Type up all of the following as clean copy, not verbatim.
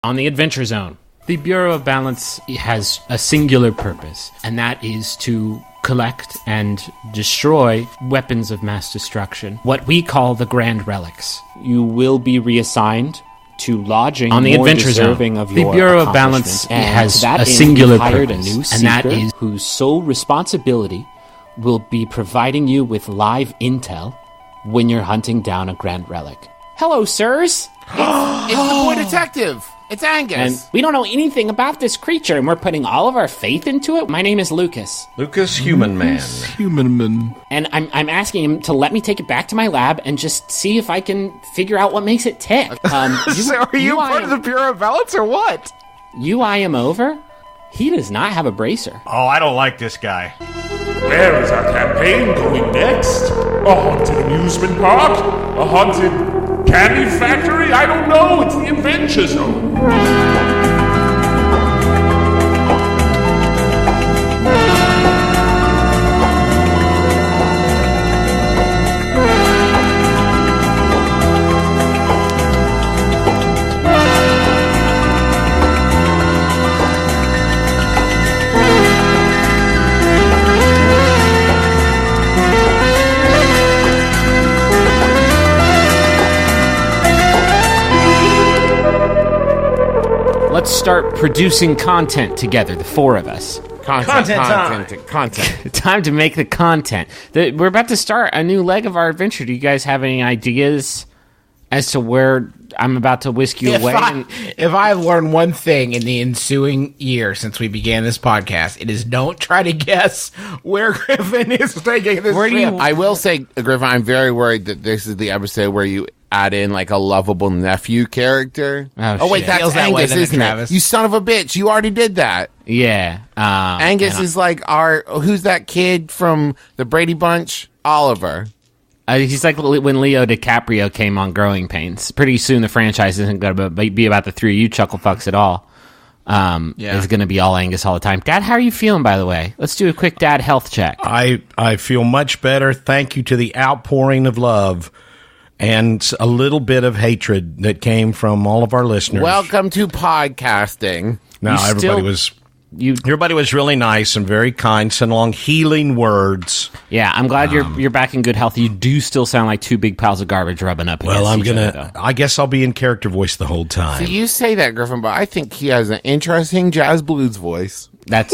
On the Adventure Zone, the Bureau of Balance has a singular purpose, and that is to collect and destroy weapons of mass destruction, what we call the Grand Relics. You will be reassigned to lodging on the Adventure Zone. Of the Bureau of Balance has a singular purpose, and that is whose sole responsibility will be providing you with live intel when you're hunting down a Grand Relic. Hello, sirs. It's the boy detective. It's Angus. And we don't know anything about this creature, and we're putting all of our faith into it. My name is Lucas. Lucas Human Man. And I'm asking him to let me take it back to my lab and just see if I can figure out what makes it tick. So are you part of the Bureau of Balance or what? You eye him over? He does not have a bracer. Oh, I don't like this guy. Where is our campaign going next? A haunted amusement park? A haunted candy factory? I don't know. It's the Adventure Zone. Let's start producing content together, the four of us. Content. Time to make the content. We're about to start a new leg of our adventure. Do you guys have any ideas as to where I'm about to whisk you away? If I've learned one thing in the ensuing year since we began this podcast, it is don't try to guess where Griffin is taking this trip. I will say, Griffin, I'm very worried that this is the episode where you add in like a lovable nephew character. Oh wait, shit. that's Feels that way, Angus, doesn't it, isn't Travis? it? You son of a bitch! You already did that. Yeah. Angus is like who's that kid from the Brady Bunch? Oliver. He's like when Leo DiCaprio came on Growing Pains. Pretty soon the franchise isn't going to be about the three of you chuckle fucks at all. It's going to be all Angus all the time. Dad, how are you feeling, by the way? Let's do a quick dad health check. I feel much better. Thank you to the outpouring of love and a little bit of hatred that came from all of our listeners. Welcome to podcasting. No, everybody was really nice and very kind, sent along healing words. Yeah, I'm glad you're back in good health. You do still sound like two big piles of garbage rubbing up against each other, though. I guess I'll be in character voice the whole time. So you say that, Griffin, but I think he has an interesting jazz blues voice. That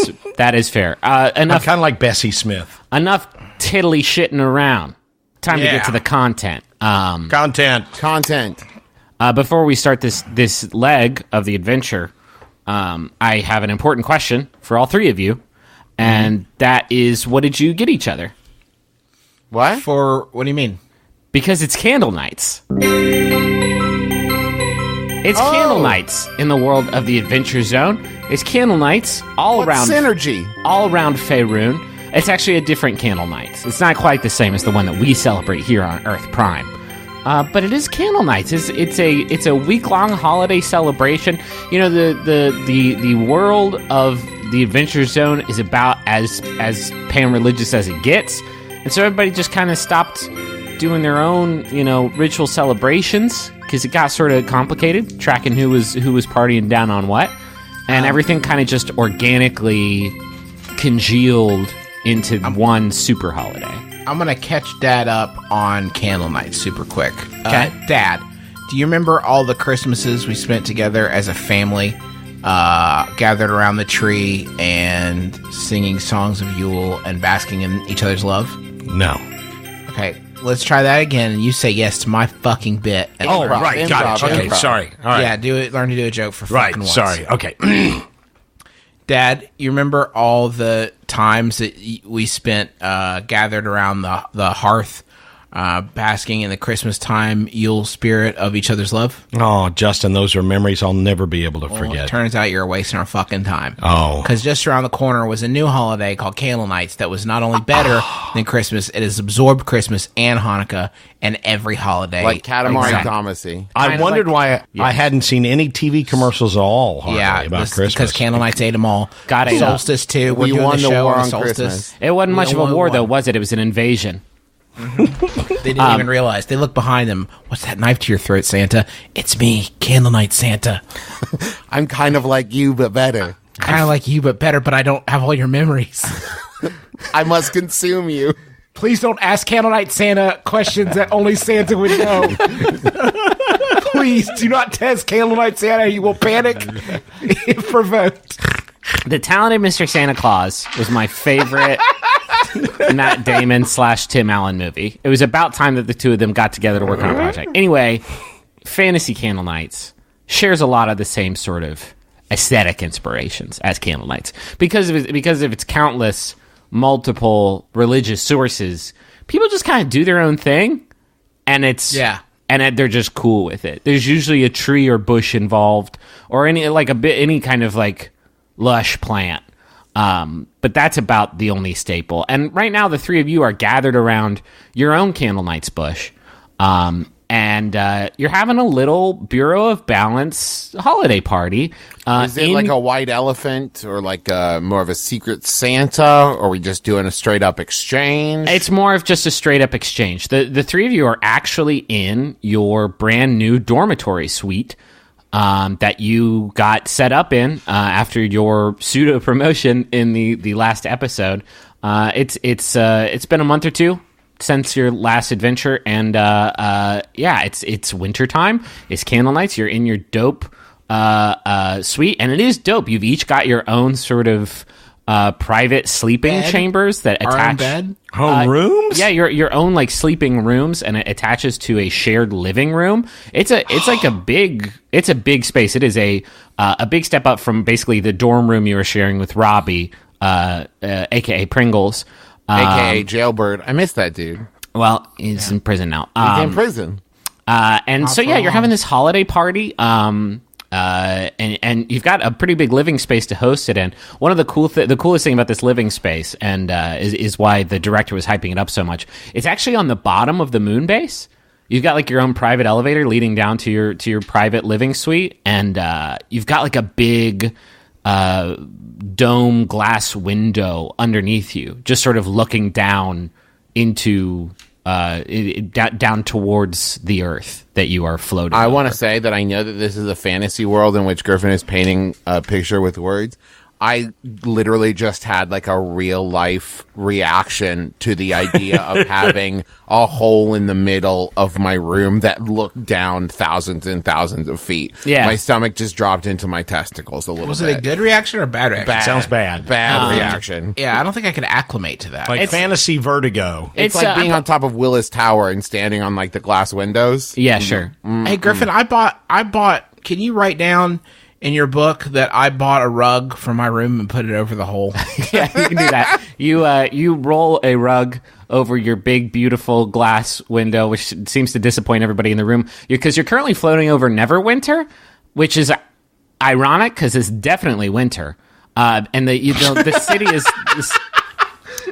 is fair. I'm kind of like Bessie Smith. Enough tiddly shitting around. Time to get to the content. Content. Before we start this leg of the adventure, I have an important question for all three of you, and that is, what did you get each other? What? What do you mean? Because it's candle nights. It's candle nights in the world of the Adventure Zone. It's candle nights all around synergy? All around Faerun. It's actually a different candle nights. It's not quite the same as the one that we celebrate here on Earth Prime. But it is candle nights. It's a week-long holiday celebration. You know, the world of the Adventure Zone is about as pan-religious as it gets, and so everybody just kind of stopped doing their own, ritual celebrations because it got sort of complicated, tracking who was partying down on what, and everything kind of just organically congealed into one super holiday. I'm going to catch Dad up on Candle Night super quick. Okay. Dad, do you remember all the Christmases we spent together as a family, gathered around the tree and singing songs of Yule and basking in each other's love? No. Okay, let's try that again, and you say yes to my fucking bit. Right, got it. Okay, sorry. All right. Yeah, learn to do a joke for fucking once. Sorry, okay. Dad, you remember all the times that we spent gathered around the hearth, basking in the Christmas time Yule spirit of each other's love? Oh, Justin, those are memories I'll never be able to Well, forget. it turns out you're wasting our fucking time. Oh. Because just around the corner was a new holiday called Candle Nights that was not only better than Christmas, it has absorbed Christmas and Hanukkah and every holiday. Like Katamari Exactly. Damacy. I wondered why I hadn't seen any TV commercials at all about Christmas. Because Candle Nights ate them all. Got it. Solstice too. We We're doing won the the show war on on Solstice. Christmas. It wasn't much of a only war, won. though, was it? It was an invasion. They didn't even realize. They look behind them. What's that knife to your throat, Santa? It's me, Candlenight Santa. I'm kind of like you, but better. Kind of like you, but better, but I don't have all your memories. I must consume you. Please don't ask Candlenight Santa questions that only Santa would know. Please do not test Candlenight Santa. He will panic if provoked. The Talented Mr. Santa Claus was my favorite Matt Damon / Tim Allen movie. It was about time that the two of them got together to work on a project. Anyway, Fantasy Candle Nights shares a lot of the same sort of aesthetic inspirations as Candle Nights. Because of its countless, multiple religious sources, people just kind of do their own thing, and they're just cool with it. There's usually a tree or bush involved, or any kind of like lush plant. But that's about the only staple. And right now, the three of you are gathered around your own Candle Nights bush. And you're having a little Bureau of Balance holiday party. Is it like a white elephant or like more of a secret Santa? Or are we just doing a straight up exchange? It's more of just a straight up exchange. The three of you are actually in your brand new dormitory suite that you got set up in after your pseudo promotion in the last episode. It's been a month or two since your last adventure, and it's winter time. It's Candle Nights. You're in your dope suite, and it is dope. You've each got your own sort of private sleeping chambers that attach bed, home rooms. Yeah, your own like sleeping rooms, and it attaches to a shared living room. It's a big space. It is a big step up from basically the dorm room you were sharing with Robbie, aka Pringles. AKA Jailbird. I miss that dude. Well, he's in prison now. He's in prison. You're having this holiday party. And you've got a pretty big living space to host it in. One of the coolest thing about this living space, and is why the director was hyping it up so much. It's actually on the bottom of the moon base. You've got like your own private elevator leading down to your private living suite, and you've got like a big dome glass window underneath you, just sort of looking down into down towards the earth that you are floating. I over. want to say that I know that this is a fantasy world in which Griffin is painting a picture with words. I literally just had like a real life reaction to the idea of having a hole in the middle of my room that looked down thousands and thousands of feet. Yeah. My stomach just dropped into my testicles a little bit. Was it a good reaction or a bad reaction? Sounds bad. Bad reaction. Yeah, I don't think I could acclimate to that. Like fantasy vertigo. It's like being on top of Willis Tower and standing on like the glass windows. Yeah, sure. Hey, Griffin, I bought. Can you write down in your book that I bought a rug for my room and put it over the hole? Yeah, you can do that. You roll a rug over your big, beautiful glass window, which seems to disappoint everybody in the room, because you're currently floating over Neverwinter, which is ironic because it's definitely winter, and the city is.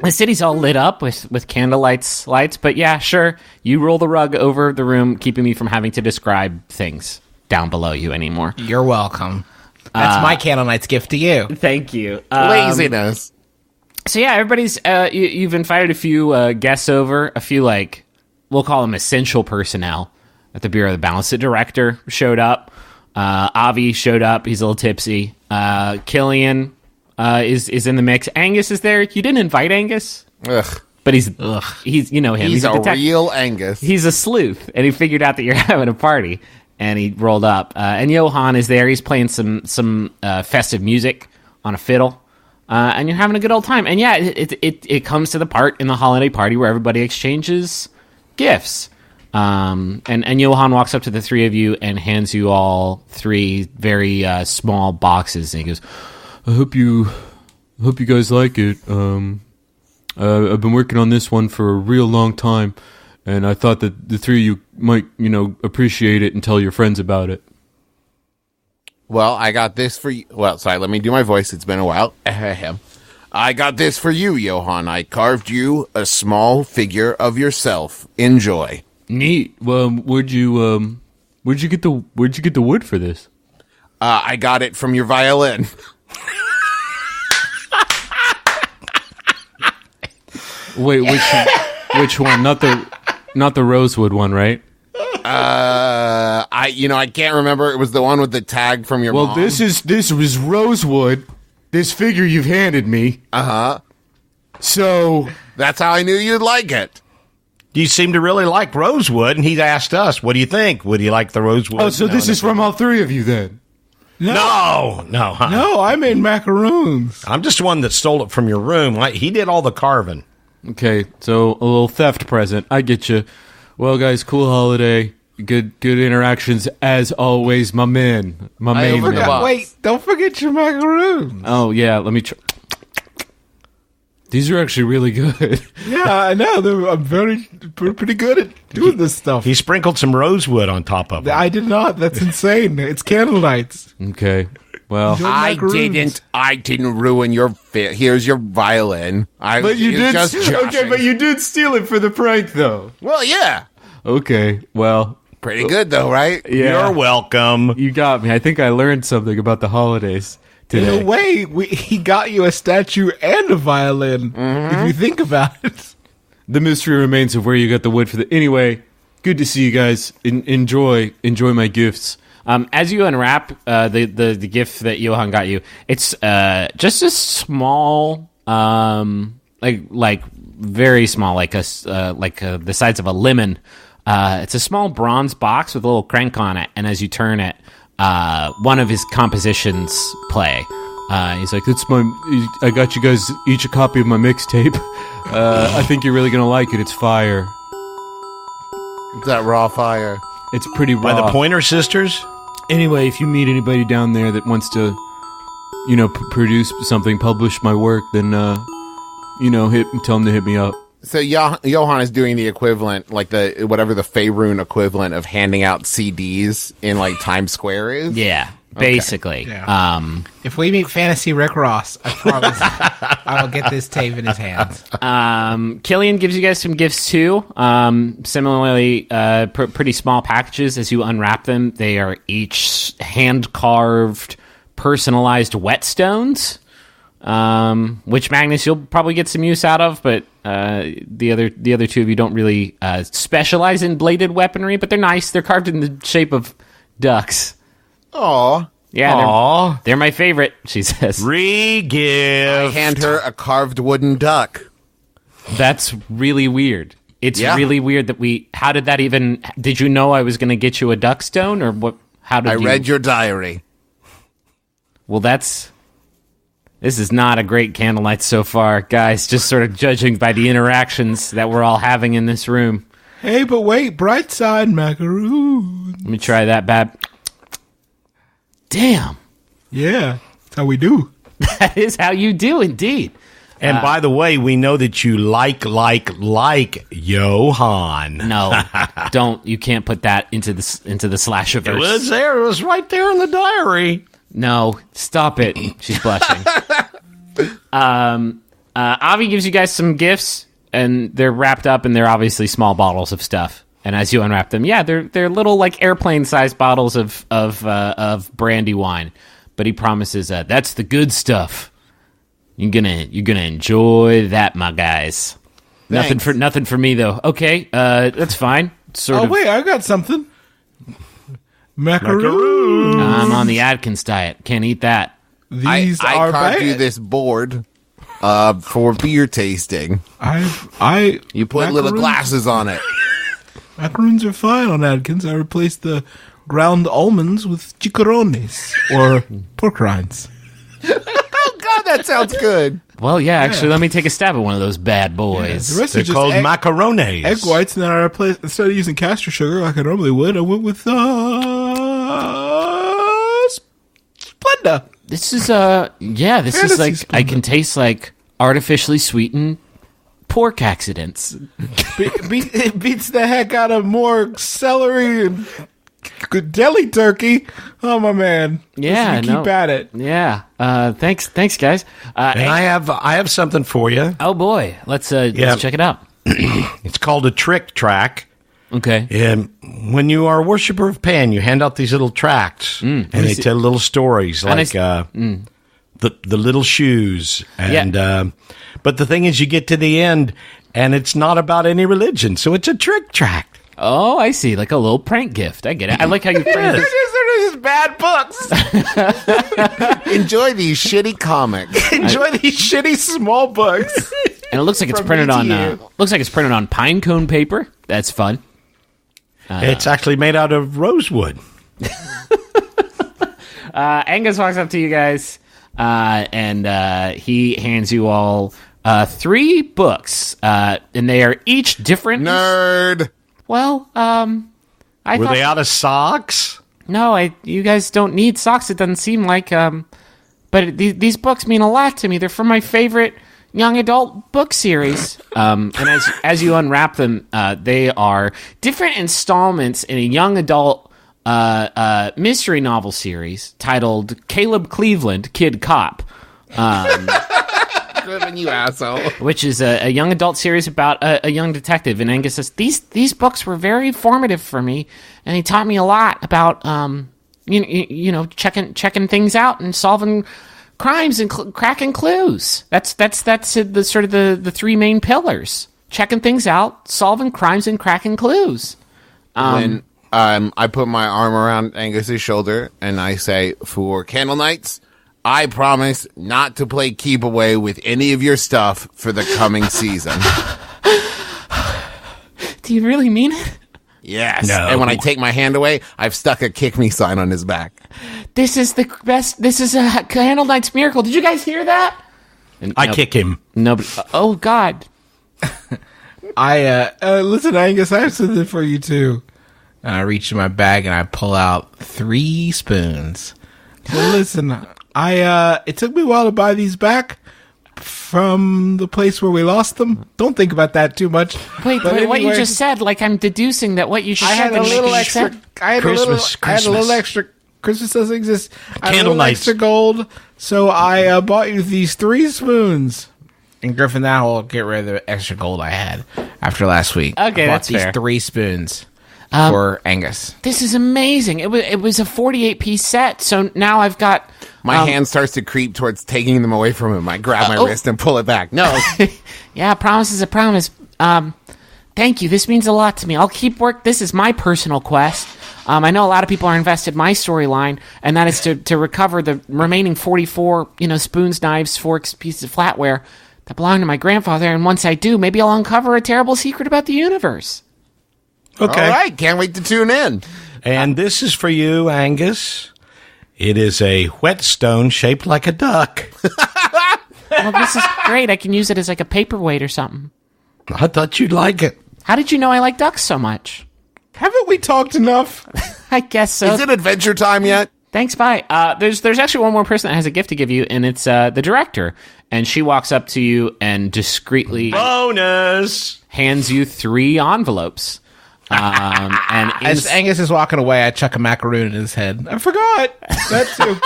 The city's all lit up with candlelights, lights, but yeah, sure. You roll the rug over the room, keeping me from having to describe things down below you anymore. You're welcome. That's my Candle Night's gift to you. Thank you. Laziness. So yeah, everybody's you've invited a few guests over, a few like we'll call them essential personnel at the Bureau of the Balance. The director showed up. Avi showed up. He's a little tipsy. Killian is in the mix. Angus is there. You didn't invite Angus, Ugh. but he's you know him. He's a detective. real Angus. He's a sleuth, and he figured out that you're having a party, and he rolled up. And Johan is there. He's playing some festive music on a fiddle, and you're having a good old time. And yeah, it comes to the part in the holiday party where everybody exchanges gifts. And Johan walks up to the three of you and hands you all three very small boxes, and he goes, I hope you guys like it. I've been working on this one for a real long time, and I thought that the three of you might, appreciate it and tell your friends about it. Well, I got this for you. Well, sorry, let me do my voice. It's been a while. I got this for you, Johan. I carved you a small figure of yourself. Enjoy. Neat. Well, where'd you get the wood for this? I got it from your violin. Wait, Which one? Not the rosewood one, right? I can't remember. It was the one with the tag from your mom. Well, this was rosewood. This figure you've handed me. So That's how I knew you'd like it. You seem to really like rosewood, and he asked us, "What do you think? Would you like the rosewood?" so this is from all three of you then. No. No, I made macaroons. I'm just one that stole it from your room. He did all the carving. Okay, so a little theft present. I get you. Well, guys, cool holiday. Good interactions as always, my man. My main opened the man. box. Wait, don't forget your macaroons. Oh yeah, let me try. These are actually really good. Yeah, I know. I'm pretty good at doing this stuff. He sprinkled some rosewood on top of it. I did not. That's insane. It's candle nights. Okay. Well, Enjoy I macaroons. didn't ruin your fit. Here's your violin. but you did. Okay, but you did steal it for the prank, though. Well, yeah. Okay. Well, Pretty good, though, right? yeah. You're welcome. You got me. I think I learned something about the holidays today. In a way, he got you a statue and a violin. If you think about it. The mystery remains of where you got the wood for the. Anyway, good to see you guys. Enjoy my gifts. As you unwrap the gift that Johan got you, it's just a small, like very small, like the size of a lemon. It's a small bronze box with a little crank on it, and as you turn it, one of his compositions play. He's like, I got you guys each a copy of my mixtape. I think you're really gonna like it. It's fire. It's that raw fire. It's pretty raw. By the Pointer Sisters? Anyway, if you meet anybody down there that wants to, produce something, publish my work, then, tell them to hit me up. So Johan is doing the equivalent, like whatever the Faerun equivalent of handing out CDs in like Times Square is. Yeah, basically. Yeah. If we meet Fantasy Rick Ross, I promise I will get this tape in his hands. Killian gives you guys some gifts too. Similarly, pretty small packages. As you unwrap them, they are each hand-carved, personalized whetstones. Which Magnus you'll probably get some use out of, but the other two of you don't really specialize in bladed weaponry, but they're nice. They're carved in the shape of ducks. Aw. Yeah, they're my favorite, she says. Re-gift. Hand her a carved wooden duck. That's really weird. It's Yeah. really weird that how did that even, did you know I was going to get you a duck stone, or what? How did I read your diary. Well, this is not a great candlelight so far, guys, just sort of judging by the interactions that we're all having in this room. Hey, but wait, bright side macaroon. Let me try that bad. Damn. Yeah, that's how we do. That is how you do, indeed. And by the way, we know that you like Johan. No, don't. You can't put that into the slasherverse. It was there. It was right there in the diary. No, stop it. She's blushing. Avi gives you guys some gifts, and they're wrapped up, and they're obviously small bottles of stuff. And as you unwrap them, yeah, they're little like airplane-sized bottles of brandy wine. But he promises that's the good stuff. You're gonna enjoy that, my guys. Thanks. Nothing for me though. Okay, that's fine. Wait, I got something. Macaroon. I'm on the Atkins diet. Can't eat that. These I are carved bad. you this board for beer tasting. You put little macaroons- glasses on it. Macaroons are fine on Adkins. I replaced the ground almonds with chicharrones or pork rinds. Oh God, that sounds good. Well, yeah, actually, let me take a stab at one of those bad boys. The rest They're are just called egg, macarones. egg whites, and then I replaced, instead of using castor sugar like I normally would, I went with Splenda. This is this is like Fantasy I can taste like artificially sweetened pork accidents. It beats the heck out of more celery and good deli turkey. Oh my man! Yeah, Listen, keep at it. Yeah. Thanks, guys. And I have something for you. Oh boy, let's check it out. It's called a trick track. Okay. And when you are a worshiper of Pan, you hand out these little tracts, and they tell little stories like the little shoes. And but the thing is, you get to the end, and it's not about any religion, so it's a trick track. Oh, I see. Like a little prank gift. I get it. I like how you framed it. They're just bad books. Enjoy these shitty comics. Enjoy these shitty small books. And it looks like it's From printed me to on. you. Looks like it's printed on pine cone paper. That's fun. It's actually made out of rosewood. Angus walks up to you guys, and he hands you all 3 books, and they are each different. Nerd. Well, I Were thought they out of socks? no. You guys don't need socks. It doesn't seem like. But these books mean a lot to me. They're from my favorite young adult book series. And as you unwrap them, they are different installments in a young adult mystery novel series titled Caleb Cleveland, Kid Cop. Griffin, you asshole. Which is a young adult series about a young detective. And Angus says, these books were very formative for me, and they taught me a lot about, you know, checking things out and solving crimes and cracking clues. That's the sort of the 3 main pillars: checking things out, solving crimes, and cracking clues. When I put my arm around Angus's shoulder and I say, for Candle Nights, I promise not to play keep away with any of your stuff for the coming season. Do you really mean it? Yes. No. And when I take my hand away, I've stuck a kick me sign on his back. This is the best. This is a Candle Night's miracle. Did you guys hear that? And I kick him. Nobody. Oh God. Listen, Angus, I have something for you too. And I reach in my bag and I pull out 3 spoons. So listen, it took me a while to buy these back from the place where we lost them. Don't think about that too much. Wait, But what you anyway, just said? Like I'm deducing that what you just I said. had a when little you extra. said- I had a Christmas. little extra. Christmas doesn't exist. I had a Candle little nights. extra gold, so I bought you these 3 spoons. And Griffin, now I'll get rid of the extra gold I had after last week. Okay, I bought that's these fair. 3 spoons for Angus. This is amazing. It was a 48-piece set. So now I've got. My hand starts to creep towards taking them away from him. I grab my oh. wrist and pull it back. No. Yeah, a promise is a promise. Thank you. This means a lot to me. I'll keep work. This is my personal quest. I know a lot of people are invested in my storyline, and that is to recover the remaining 44, spoons, knives, forks, pieces of flatware that belong to my grandfather. And once I do, maybe I'll uncover a terrible secret about the universe. Okay. All right. Can't wait to tune in. And this is for you, Angus. It is a whetstone shaped like a duck. Well, this is great. I can use it as like a paperweight or something. I thought you'd like it. How did you know I like ducks so much? Haven't we talked enough? I guess so. Is it adventure time yet? Thanks, bye. There's actually one more person that has a gift to give you, and it's the director. And she walks up to you and discreetly Bonus! hands you 3 envelopes. And As Angus is walking away, I chuck a macaroon in his head. I forgot. That too.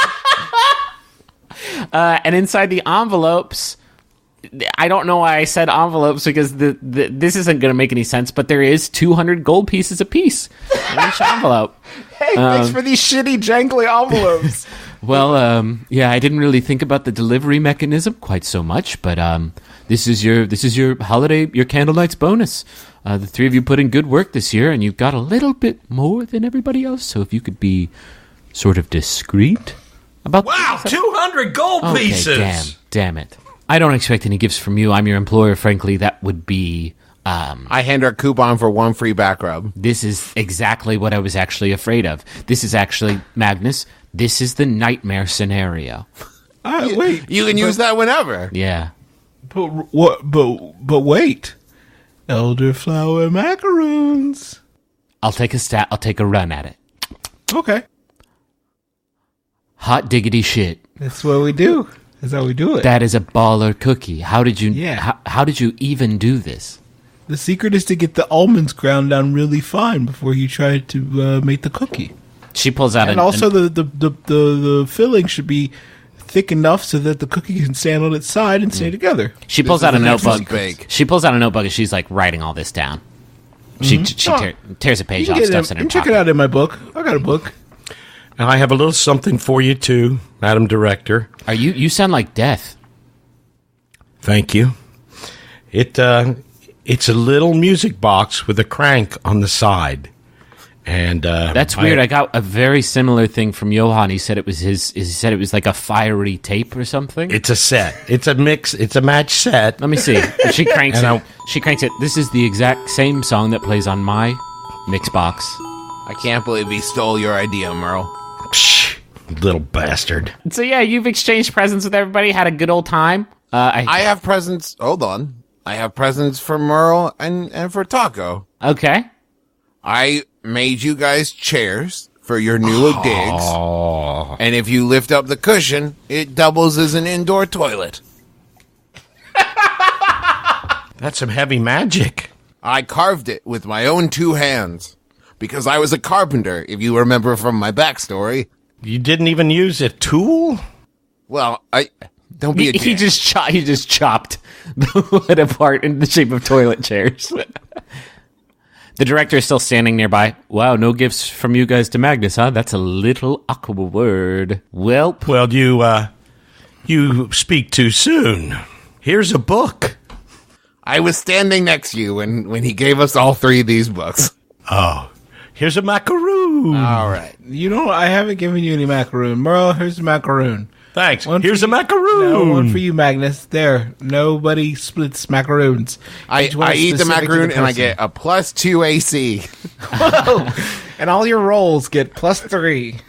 and inside the envelopes, I don't know why I said envelopes because this isn't going to make any sense, but there is 200 gold pieces apiece in each envelope. Hey, thanks for these shitty, jangly envelopes. Well, yeah, I didn't really think about the delivery mechanism quite so much, but this is your holiday, your Candle Nights bonus. The 3 of you put in good work this year, and you've got a little bit more than everybody else. So if you could be sort of discreet about Wow, 200 gold Okay, pieces! damn it! I don't expect any gifts from you. I'm your employer. Frankly, that would be. I hand her a coupon for 1 free back rub. This is exactly what I was actually afraid of. This is actually Magnus. This is the nightmare scenario. Wait, You can use that whenever. Yeah. but what? But wait, elderflower macaroons. I'll take a run at it. Okay, Hot diggity shit. that's what we do. That's how we do it. That is a baller cookie. How did you? Yeah. How did you even do this? The secret is to get the almonds ground down really fine before you try to make the cookie. She pulls out And also the filling should be thick enough so that the cookie can stand on its side and stay together. she pulls This out a is an notebook. excellent bake. She pulls out a notebook and she's like writing all this down. She Oh. tears a page You off, can, stuffs in her check it pocket. out in my book. I got a book. And I have a little something for you too, Madam Director. You sound like death. Thank you. It's a little music box with a crank on the side. And That's weird. I got a very similar thing from Johan. He said it was he said it was like a fiery tape or something. It's a set. It's a mix. It's a match set. Let me see. She cranks And it. She cranks it. This is the exact same song that plays on my mix box. I can't believe he stole your idea, Merle. Psh, little bastard. So yeah, you've exchanged presents with everybody, had a good old time. I have presents. Hold on. I have presents for Merle and for Taco. Okay. I made you guys chairs for your new digs. And if you lift up the cushion, it doubles as an indoor toilet. That's some heavy magic. I carved it with my own 2 hands because I was a carpenter, if you remember from my backstory. You didn't even use a tool? Well, don't be a dick. He just chopped the wood apart in the shape of toilet chairs. The director is still standing nearby. Wow, no gifts from you guys to Magnus, huh? That's a little awkward. Welp. Well, you speak too soon. Here's a book. I was standing next to you when he gave us all 3 of these books. Oh, here's a macaroon. All right. I haven't given you any macaroon. Merle, here's a macaroon. Thanks. One Here's for a you. macaroon. No, one for you, Magnus. There. Nobody splits macaroons. I Each one is eat the specific to macaroon and I person. get a +2 AC. And all your rolls get +3.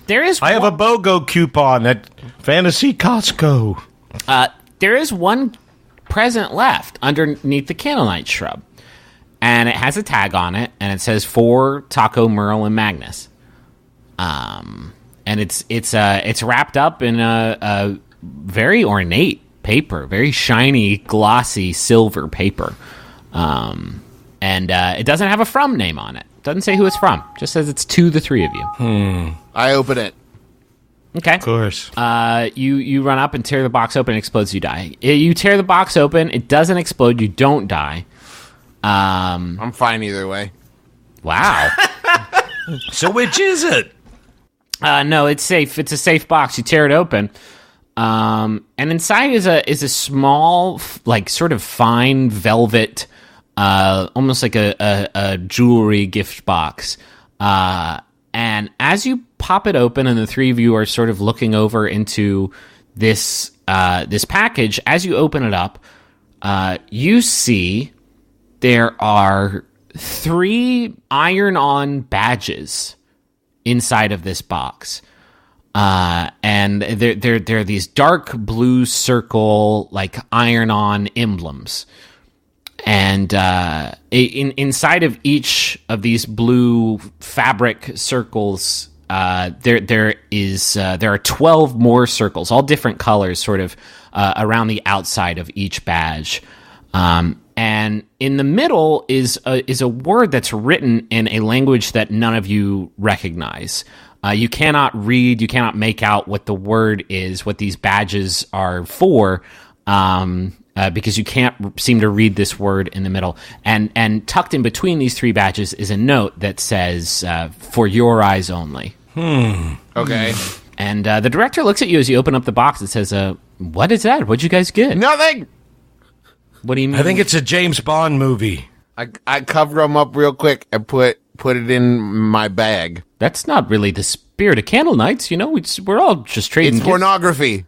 There is I have a BOGO coupon at Fantasy Costco. there is one present left underneath the candlelight shrub, and it has a tag on it, and it says for Taco, Merle, and Magnus. And it's wrapped up in a very ornate paper, very shiny, glossy silver paper, and it doesn't have a from name on it. Doesn't say who it's from. Just says it's to the 3 of you. I open it. Okay. Of course. You run up and tear the box open. It explodes. You die. You tear the box open. It doesn't explode. You don't die. I'm fine either way. Wow. So which is it? No, it's safe. It's a safe box. You tear it open, and inside is a small, like sort of fine velvet, almost like a jewelry gift box. And as you pop it open, and the 3 of you are sort of looking over into this package, as you open it up, you see there are 3 iron-on badges inside of this box, and they're these dark blue circle, like iron-on emblems, and inside of each of these blue fabric circles, there are 12 more circles, all different colors, sort of around the outside of each badge. And in the middle is a word that's written in a language that none of you recognize. You cannot read, you cannot make out what the word is, what these badges are for, because you can't seem to read this word in the middle. And tucked in between these 3 badges is a note that says, for your eyes only. Okay. And the director looks at you as you open up the box and says, what is that? What'd you guys get? Nothing. What do you mean? I think it's a James Bond movie. I cover them up real quick and put it in my bag. That's not really the spirit of Candle Nights. You know, we're all just trading It's gifts. pornography.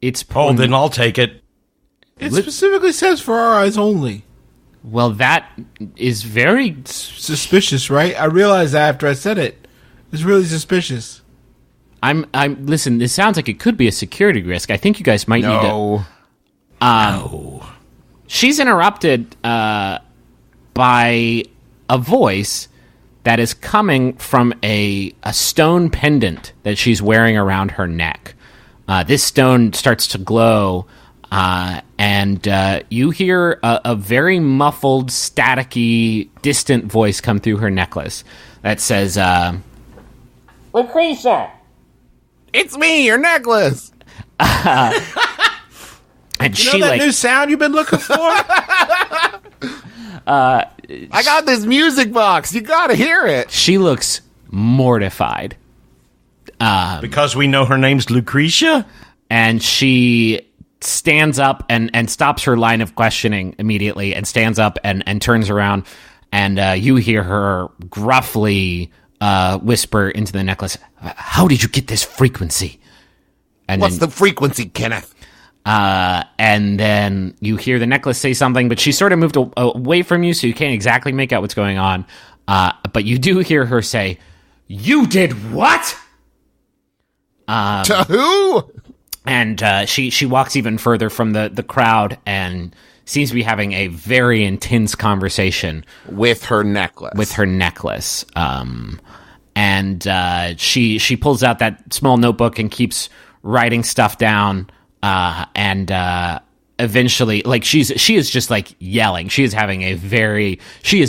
It's Oh, then I'll take it. It specifically says for our eyes only. Well, that is very... Suspicious, right? I realized that after I said it. It's really suspicious. Listen, this sounds like it could be a security risk. I think you guys might need to... No. She's interrupted by a voice that is coming from a stone pendant that she's wearing around her neck. This stone starts to glow, and you hear a very muffled, staticky, distant voice come through her necklace that says, Lucretia! It's me, your necklace. and You know she that like... new sound you've been looking for? I got this music box. You gotta hear it. She looks mortified. Because we know her name's Lucretia? And she stands up and stops her line of questioning immediately and stands up and turns around, and you hear her gruffly whisper into the necklace, "How did you get this frequency?" And What's the frequency, Kenneth? and then you hear the necklace say something, but she sort of moved away from you, so you can't exactly make out what's going on. But you do hear her say, "You did what?" To who? And she walks even further from the crowd and seems to be having a very intense conversation With her necklace. And she pulls out that small notebook and keeps writing stuff down. And eventually, like she is just like yelling. She is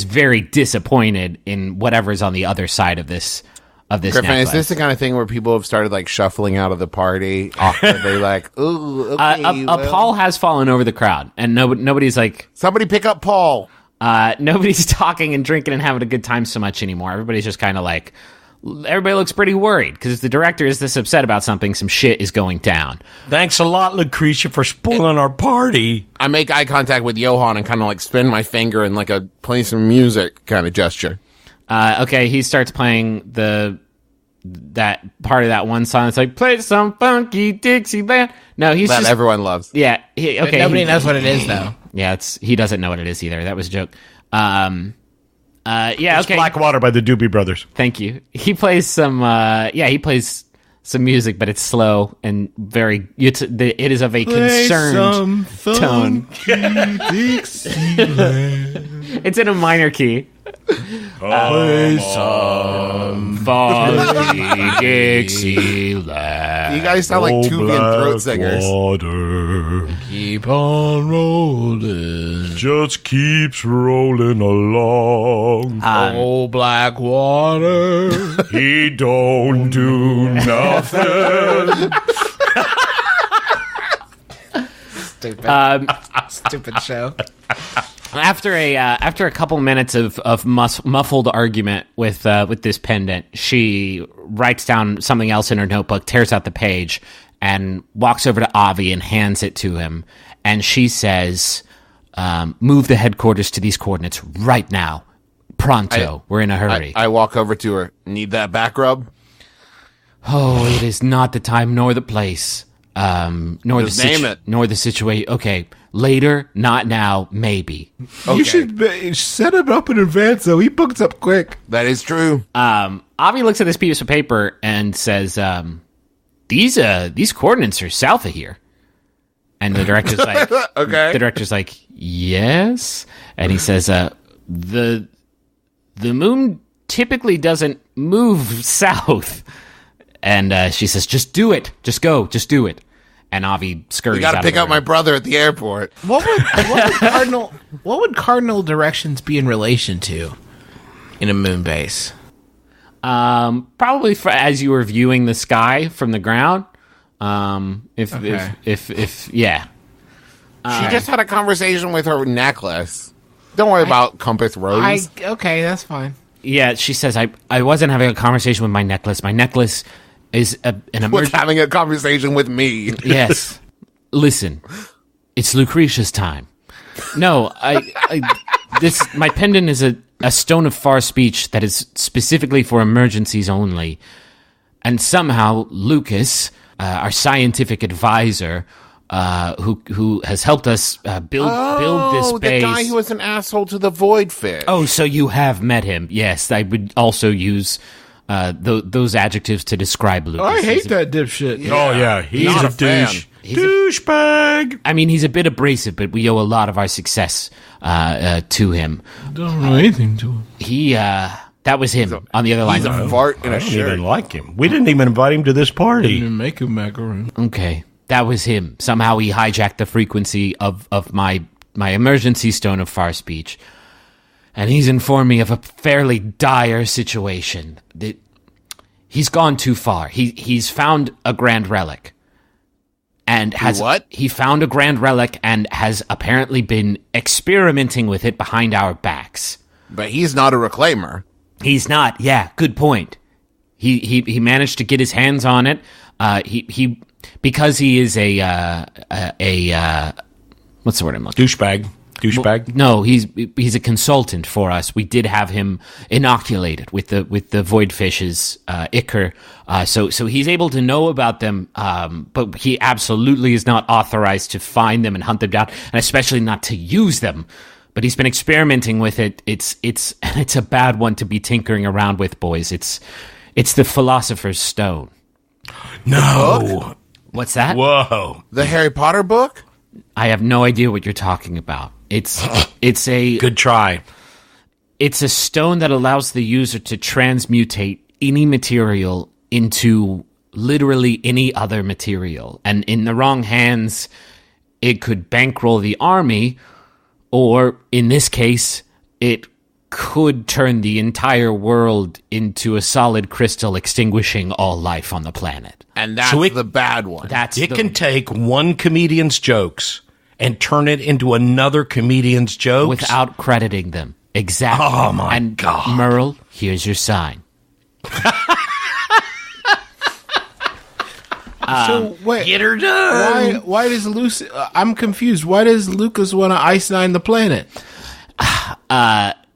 very disappointed in whatever's on the other side of this. Griffin, necklace. is this the kind of thing where people have started like shuffling out of the party? Awkwardly, like, ooh, okay. Paul has fallen over the crowd, and nobody's like, Somebody pick up Paul. nobody's talking and drinking and having a good time so much anymore. Everybody's just kind of like, everybody looks pretty worried because if the director is this upset about something, some shit is going down. Thanks a lot, Lucretia, for spoiling our party. I make eye contact with Johan and kind of like spin my finger in like a play some music kind of gesture. Okay, he starts playing that part of that one song. It's like, play some funky Dixieland. No, he's That just everyone loves. yeah. But nobody knows what it is, though. Yeah, he doesn't know what it is either. That was a joke. Yeah, okay. Blackwater by the Doobie Brothers. Thank you. He plays some. He plays some music, but it's slow and very. It is of a concerned tone. It's in a minor key. Play some funky Dixieland. You guys sound like Tubian throat singers. Water Keep on rolling. just keeps rolling along. Oh, black water. He don't do nothing. Stupid show. After a couple minutes of muffled argument with this pendant, she writes down something else in her notebook, tears out the page, and walks over to Avi and hands it to him. And she says, "Move the headquarters to these coordinates right now, pronto. We're in a hurry." I walk over to her. Need that back rub? Oh, it is not the time nor the place. Nor Just name it. nor the situation. Okay, later, not now, maybe. Okay. set it up in advance, though. He books up quick. That is true. Avi looks at this piece of paper and says, "These coordinates are south of here." And the director's like, Okay. The director's like, "Yes," and he says, "The moon typically doesn't move south." And she says, "Just do it. Just go. Just do it." And Avi scurries. We got to out pick of the up my room. brother at the airport. What would cardinal directions be in relation to in a moon base? Probably as you were viewing the sky from the ground. If yeah. She just had a conversation with her necklace. Don't worry about compass rose. Okay, that's fine. Yeah, she says, I wasn't having a conversation with my necklace. My necklace is an Was emergency. having a conversation with me. Yes. Listen, it's Lucretia's time. No, my pendant is a stone of far speech that is specifically for emergencies only. And somehow Lucas, our scientific advisor, who has helped us build this base. The guy who was an asshole to the void fish. Oh, so you have met him. Yes, I would also use those adjectives to describe Lucas. I hate that dipshit. Oh, yeah. He's Not a a fan. douche. Douchebag. I mean, he's a bit abrasive, but we owe a lot of our success to him. Don't know anything to him. He, that was him on the other line. He's a fart in I a don't shirt. even like him. We didn't even invite him to this party. Make a macaroon. Okay, that was him. Somehow he hijacked the frequency of my emergency stone of far speech. And he's informed me of a fairly dire situation. He's gone too far. He's found a grand relic. And he found a grand relic and has apparently been experimenting with it behind our backs. But he's not a reclaimer. He's not. Yeah, good point. He managed to get his hands on it. He because he is a what's the word I'm looking? Douchebag. No, he's a consultant for us. We did have him inoculated with the void fishes, ichor. So he's able to know about them, but he absolutely is not authorized to find them and hunt them down, and especially not to use them. But he's been experimenting with it. It's a bad one to be tinkering around with, boys. It's the Philosopher's Stone. No. What's that? Whoa. The Harry Potter book? I have no idea what you're talking about. It's a Good try. It's a stone that allows the user to transmutate any material into literally any other material. And in the wrong hands, it could bankroll the army, or in this case, it could turn the entire world into a solid crystal, extinguishing all life on the planet. And that's So the bad one. It can take one comedian's jokes and turn it into another comedian's jokes without crediting them. Exactly. Oh, my and God. Merle, here's your sign. So wait, Get her done. why does Lucy? I'm confused. Why does Lucas want to ice nine the planet?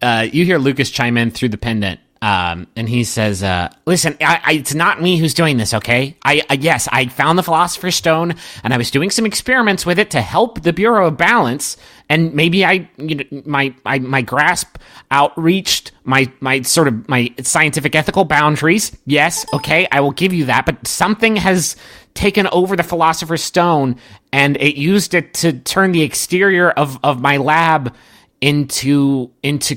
You hear Lucas chime in through the pendant, and he says, listen, it's not me who's doing this, okay? Yes, I found the Philosopher's Stone, and I was doing some experiments with it to help the Bureau of Balance, and maybe my grasp outreached my scientific ethical boundaries. Yes, okay, I will give you that, but something has taken over the Philosopher's Stone, and it used it to turn the exterior of my lab into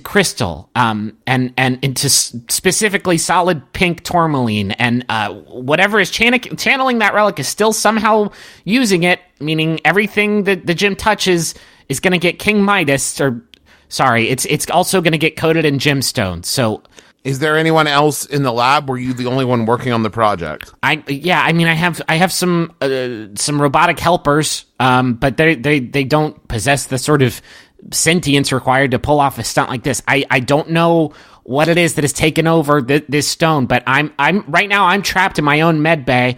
crystal, and into specifically solid pink tourmaline, and whatever is channeling that relic is still somehow using it, meaning everything that the gym touches is going to get King Midas, or sorry, it's also going to get coated in gemstones. So, Is there anyone else in the lab? Were you the only one working on the project? I have some robotic helpers, but they don't possess the sort of sentience required to pull off a stunt like this. I don't know what it is that has taken over this stone, but I'm right now I'm trapped in my own med bay,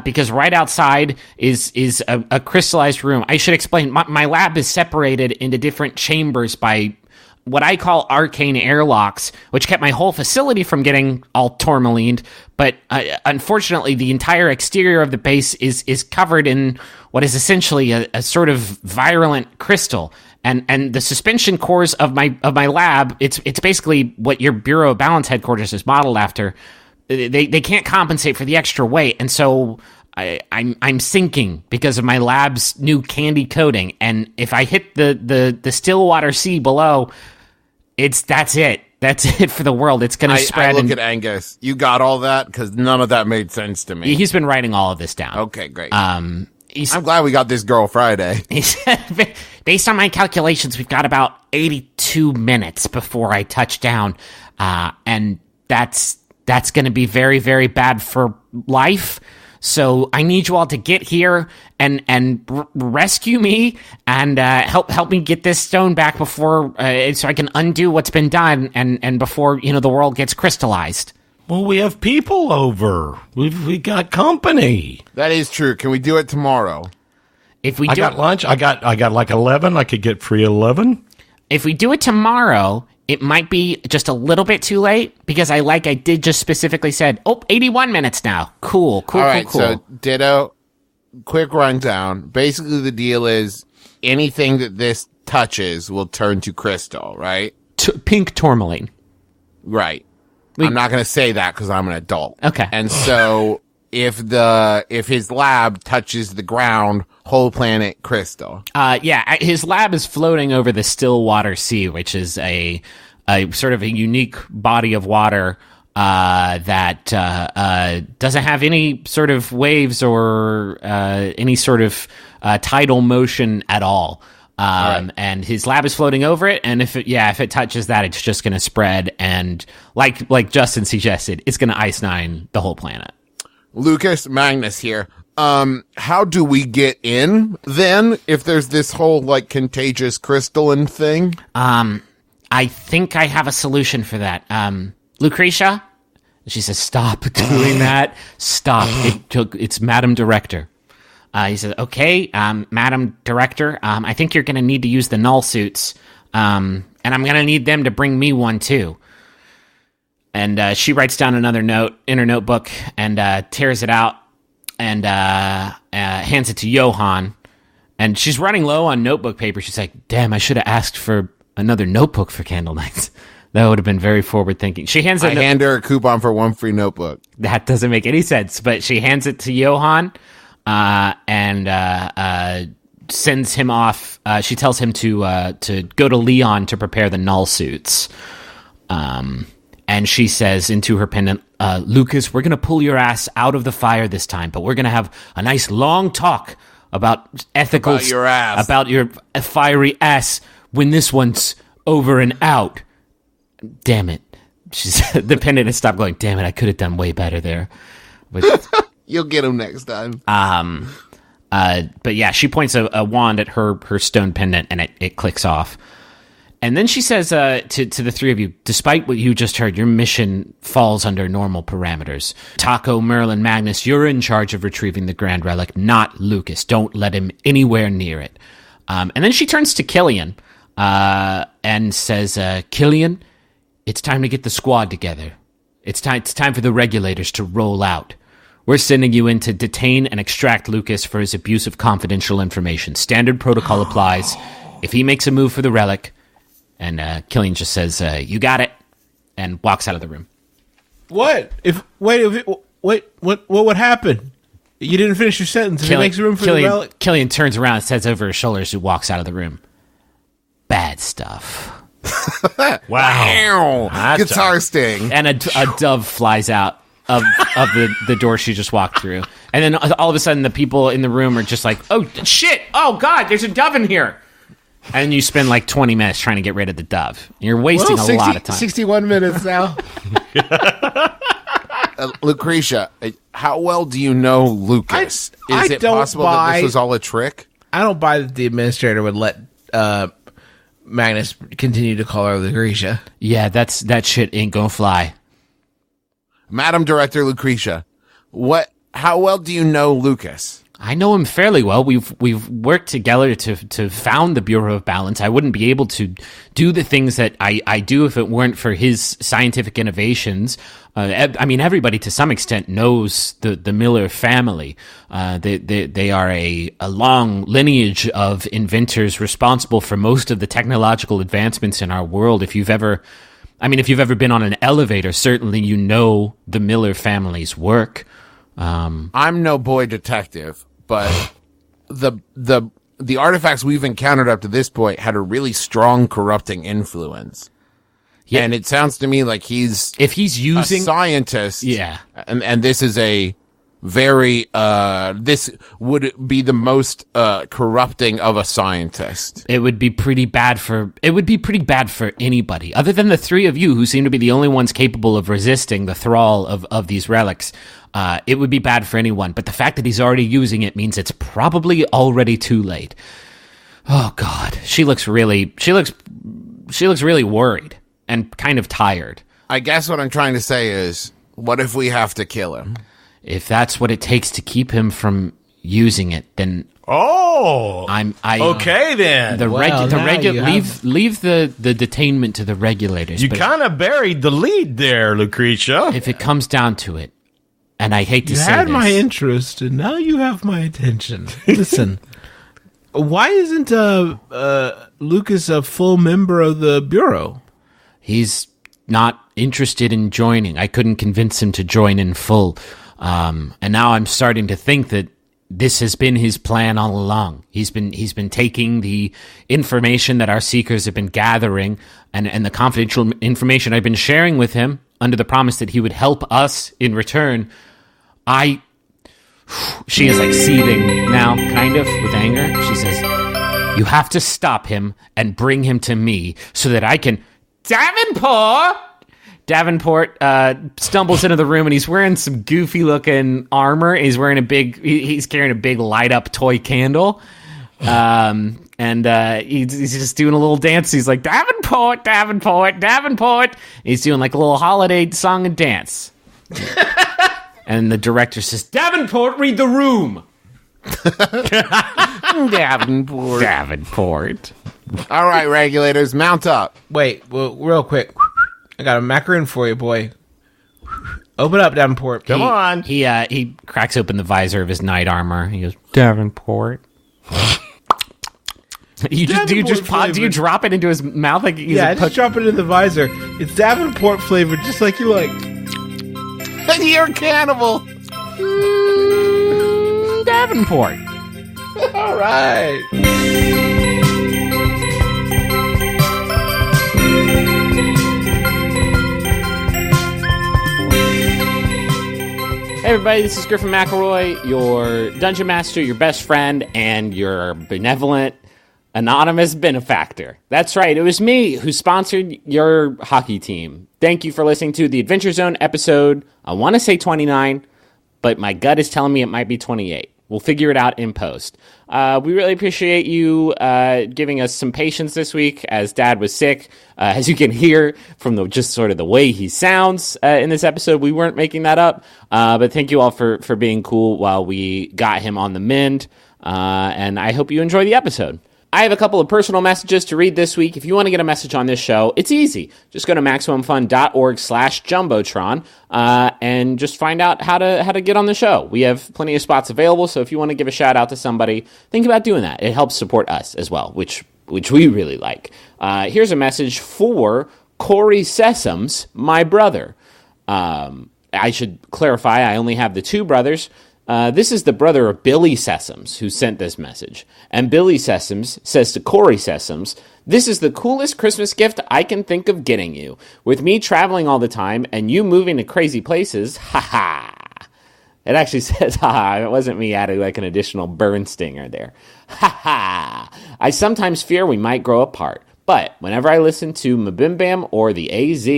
because right outside is a crystallized room. I should explain. My lab is separated into different chambers by what I call arcane airlocks, which kept my whole facility from getting all tourmalined. But unfortunately, the entire exterior of the base is covered in what is essentially a sort of virulent crystal. And the suspension cores of my lab, it's basically what your Bureau of Balance headquarters is modeled after. They can't compensate for the extra weight, and so I'm sinking because of my lab's new candy coating. And if I hit the still water sea below, that's it. That's it for the world. It's going to spread. I look at Angus. You got all that? Because none of that made sense to me. He's been writing all of this down. Okay, great. I'm glad we got this girl Friday. He said, based on my calculations, we've got about 82 minutes before I touch down, and that's going to be very, very bad for life. So I need you all to get here and rescue me and help me get this stone back before, so I can undo what's been done and before the world gets crystallized. Well, we have people over. We got company. That is true. Can we do it tomorrow? If we I got lunch. I got like 11. I could get free 11. If we do it tomorrow, it might be just a little bit too late because I did just specifically said, 81 minutes now. Cool. All right, so Ditto, quick rundown. Basically, the deal is anything that this touches will turn to crystal, right? Pink tourmaline. Right. I'm not going to say that because I'm an adult. Okay. And so if his lab touches the ground, whole planet crystal. Yeah, his lab is floating over the still water sea, which is a sort of a unique body of water that doesn't have any sort of waves or any sort of tidal motion at all. Right. And his lab is floating over it, and if it touches that, it's just going to spread, and like Justin suggested, it's going to ice nine the whole planet. Lucas, Magnus here. How do we get in then if there's this whole contagious crystalline thing? I think I have a solution for that. Lucretia, She says, "Stop doing that. Stop. It's Madam Director." He says, "Okay, Madam Director, I think you're going to need to use the null suits, and I'm going to need them to bring me one too." And she writes down another note in her notebook and tears it out and hands it to Johan. And she's running low on notebook paper. She's like, "Damn, I should have asked for another notebook for Candle Nights. That would have been very forward thinking." She hands it. I hand her a coupon for one free notebook. That doesn't make any sense, but she hands it to Johan and sends him off. She tells him to go to Leon to prepare the null suits. And she says into her pendant, "Lucas, we're going to pull your ass out of the fire this time, but we're going to have a nice long talk about ethical... About your ass. About your fiery ass when this one's over and out." Damn it. The pendant has stopped going, "Damn it, I could have done way better there." But, You'll get him next time. but yeah, she points a wand at her stone pendant, and it clicks off. And then she says to the three of you, "Despite what you just heard, your mission falls under normal parameters. Taco, Merlin, Magnus, you're in charge of retrieving the Grand Relic, not Lucas. Don't let him anywhere near it." And then she turns to Killian and says, "Killian, it's time to get the squad together. It's time for the regulators to roll out. We're sending you in to detain and extract Lucas for his abuse of confidential information. Standard protocol applies. If he makes a move for the relic..." And Killian just says, "You got it," and walks out of the room. What? What would happen? You didn't finish your sentence. If he makes room for the relic. Killian turns around and says over his shoulders, who walks out of the room, "Bad stuff." Wow. Guitar sting. And a dove flies out of the door she just walked through. And then all of a sudden, the people in the room are just like, "Oh, shit. Oh, God, there's a dove in here." And you spend like 20 minutes trying to get rid of the dove. You're wasting a lot of time. 61 minutes now. Lucretia, how well do you know Lucas? Is it possible that this was all a trick? I don't buy that the administrator would let Magnus continue to call her Lucretia. Yeah, that shit ain't gonna fly. Madam Director Lucretia, how well do you know Lucas? I know him fairly well. We've worked together to found the Bureau of Balance. I wouldn't be able to do the things that I do if it weren't for his scientific innovations. I mean, everybody to some extent knows the Miller family. They are a long lineage of inventors responsible for most of the technological advancements in our world. If you've ever been on an elevator, certainly you know the Miller family's work. I'm no boy detective, but the artifacts we've encountered up to this point had a really strong corrupting influence. Yeah. And it sounds to me like if he's using a scientist, yeah, and this is a very this would be the most corrupting of a scientist. It would be pretty bad for anybody other than the three of you, who seem to be the only ones capable of resisting the thrall of these relics. It would be bad for anyone, but the fact that he's already using it means it's probably already too late. Oh God, she looks really worried and kind of tired. I guess what I'm trying to say is, what if we have to kill him? If that's what it takes to keep him from using it, then okay then. Leave the detainment to the regulators. You kind of buried the lead there, Lucretia. If it comes down to it, and I hate to say this, you had my interest, and now you have my attention. Listen, why isn't Lucas a full member of the Bureau? He's not interested in joining. I couldn't convince him to join in full. And now I'm starting to think that this has been his plan all along. He's been taking the information that our seekers have been gathering and the confidential information I've been sharing with him under the promise that he would help us in return. She is like seething now, kind of, with anger. She says, "You have to stop him and bring him to me so that I can..." Davenport stumbles into the room, and he's wearing some goofy looking armor. He's wearing he's carrying a big light up toy candle. And he's just doing a little dance. He's like, Davenport. He's doing like a little holiday song and dance. And the director says, Davenport, read the room. Davenport. All right, regulators, mount up. Wait, well, real quick. I got a macaroon for you, boy. Open up, Davenport. Come on. He cracks open the visor of his knight armor. He goes, Davenport. Do you drop it into his mouth like he's I just drop it in the visor. It's Davenport flavored, just like you like. You're a cannibal. Davenport. All right. Hey everybody, this is Griffin McElroy, your dungeon master, your best friend, and your benevolent, anonymous benefactor. That's right, it was me who sponsored your hockey team. Thank you for listening to the Adventure Zone episode, I want to say 29, but my gut is telling me it might be 28. We'll figure it out in post. We really appreciate you giving us some patience this week as Dad was sick. As you can hear from just sort of the way he sounds in this episode, we weren't making that up. But thank you all for being cool while we got him on the mend. And I hope you enjoy the episode. I have a couple of personal messages to read this week. If you want to get a message on this show, it's easy. Just go to MaximumFun.org/Jumbotron and just find out how to get on the show. We have plenty of spots available, so if you want to give a shout out to somebody, think about doing that. It helps support us as well, which we really like. Here's a message for Corey Sessoms, my brother. I should clarify, I only have the two brothers. This is the brother of Billy Sessoms who sent this message. And Billy Sessoms says to Corey Sessoms, "This is the coolest Christmas gift I can think of getting you. With me traveling all the time and you moving to crazy places, ha. It actually says, ha. It wasn't me adding like an additional burn stinger there. Ha. I sometimes fear we might grow apart. But whenever I listen to Mabim Bam or the AZ,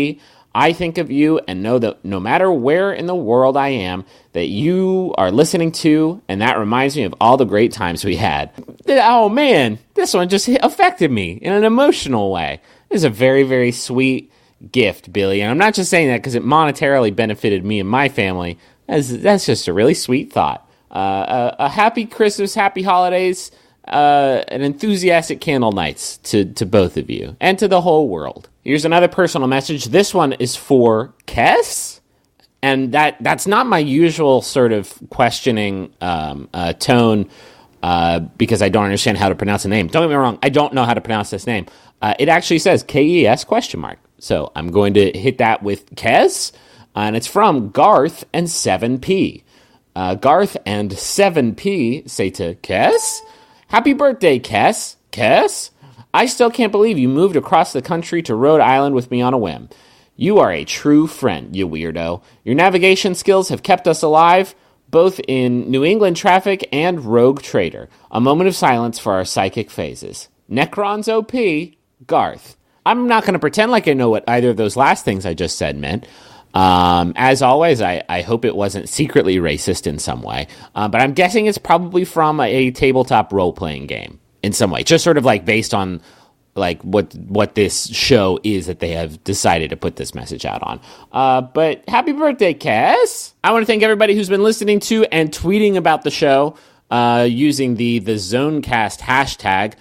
I think of you and know that no matter where in the world I am, that you are listening to, and that reminds me of all the great times we had." Oh man, this one just affected me in an emotional way. This is a very, very sweet gift, Billy, and I'm not just saying that because it monetarily benefited me and my family. That's just a really sweet thought. A happy Christmas, happy holidays, and enthusiastic candle nights to both of you and to the whole world. Here's another personal message. This one is for Kess, and that's not my usual sort of questioning tone because I don't understand how to pronounce the name. Don't get me wrong, I don't know how to pronounce this name. It actually says KES ? So I'm going to hit that with Kess, and it's from Garth and 7P. Garth and 7P say to Kess, "Happy birthday, Kess. Kess, I still can't believe you moved across the country to Rhode Island with me on a whim. You are a true friend, you weirdo. Your navigation skills have kept us alive, both in New England traffic and Rogue Trader. A moment of silence for our psychic phases. Necrons OP, Garth." I'm not going to pretend like I know what either of those last things I just said meant. As always, I hope it wasn't secretly racist in some way, but I'm guessing it's probably from a tabletop role-playing game in some way, just sort of like based on like what this show is that they have decided to put this message out on. But happy birthday, Cass! I want to thank everybody who's been listening to and tweeting about the show using the Zonecast hashtag.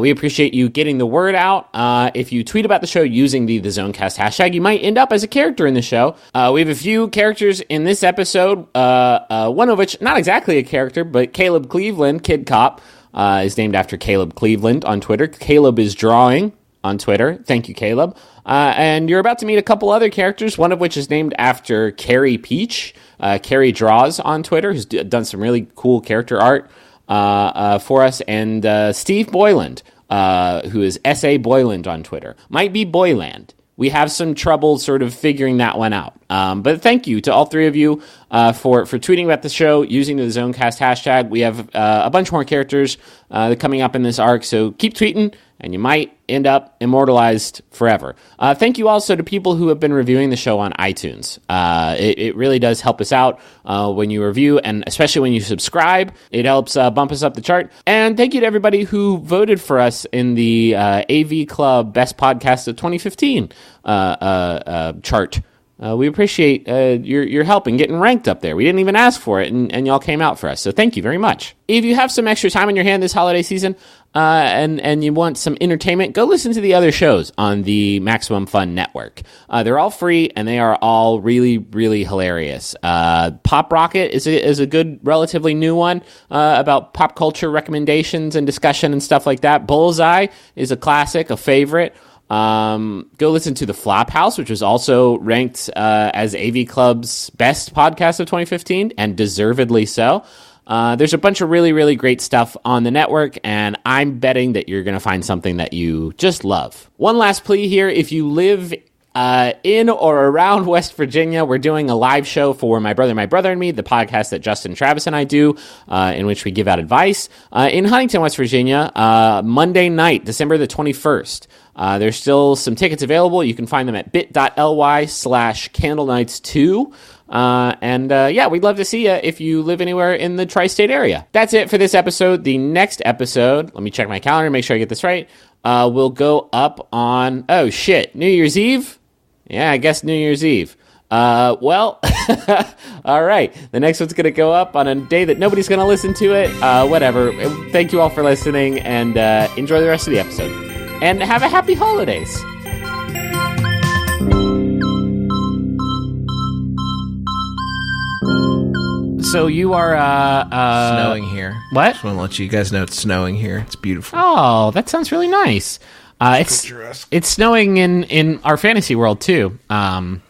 We appreciate you getting the word out. If you tweet about the show using the Zonecast hashtag, you might end up as a character in the show. We have a few characters in this episode, one of which, not exactly a character, but Caleb Cleveland, Kid Cop, is named after Caleb Cleveland on Twitter. Caleb is drawing on Twitter. Thank you, Caleb. And you're about to meet a couple other characters, one of which is named after Carrie Peach. Carrie draws on Twitter, who's done some really cool character art for us, and Steve Boyland, who is S.A. Boyland on Twitter. Might be Boyland. We have some trouble sort of figuring that one out. But thank you to all three of you for tweeting about the show using the Zonecast hashtag. We have a bunch more characters coming up in this arc, so keep tweeting, and you might end up immortalized forever. Thank you also to people who have been reviewing the show on iTunes. It really does help us out when you review, and especially when you subscribe. It helps bump us up the chart. And thank you to everybody who voted for us in the AV Club Best Podcast of 2015 chart We appreciate your help in getting ranked up there. We didn't even ask for it, and y'all came out for us. So thank you very much. If you have some extra time on your hand this holiday season, and you want some entertainment, go listen to the other shows on the Maximum Fun Network. They're all free, and they are all really, really hilarious. Pop Rocket is a good, relatively new one about pop culture recommendations and discussion and stuff like that. Bullseye is a classic, a favorite. Go listen to The Flophouse, which was also ranked as AV Club's best podcast of 2015, and deservedly so. There's a bunch of really, really great stuff on the network, and I'm betting that you're going to find something that you just love. One last plea here. If you live in or around West Virginia, we're doing a live show for My Brother and Me, the podcast that Justin, Travis, and I do, in which we give out advice, in Huntington, West Virginia, Monday night, December the 21st. There's still some tickets available. You can find them at bit.ly/candlenights2. We'd love to see you if you live anywhere in the tri-state area. That's it for this episode. The next episode, let me check my calendar, make sure I get this right, will go up on, New Year's Eve? Yeah, I guess New Year's Eve. All right. The next one's going to go up on a day that nobody's going to listen to it. Whatever. Thank you all for listening, and enjoy the rest of the episode. And have a happy holidays. So you are snowing here. What? Just want to let you guys know it's snowing here. It's beautiful. Oh, that sounds really nice. It's snowing in our fantasy world too. The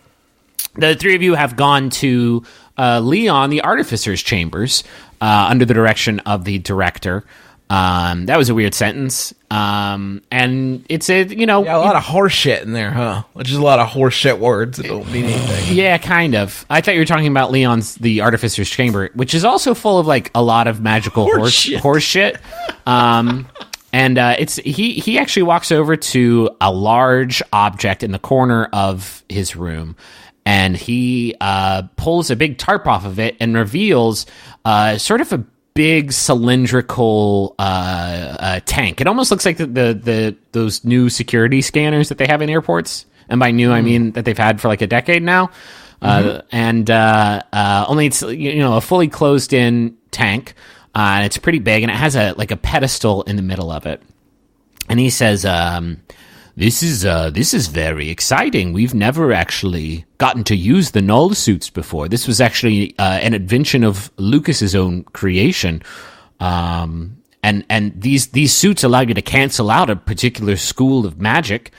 three of you have gone to Leon, the Artificer's Chambers, under the direction of the director. That was a weird sentence. And it's a lot of horse shit in there, huh? Which is a lot of horse shit words that don't mean anything. Yeah, kind of. I thought you were talking about Leon's the Artificer's Chamber, which is also full of like a lot of magical horse shit. And he actually walks over to a large object in the corner of his room, and he pulls a big tarp off of it and reveals sort of a big cylindrical tank. It almost looks like those new security scanners that they have in airports, and by new I mean that they've had for like a decade now. Only it's a fully closed in tank. And it's pretty big, and it has a pedestal in the middle of it. And he says, "This is very exciting. We've never actually gotten to use the null suits before. This was actually an invention of Lucas's own creation. And these suits allow you to cancel out a particular school of magic.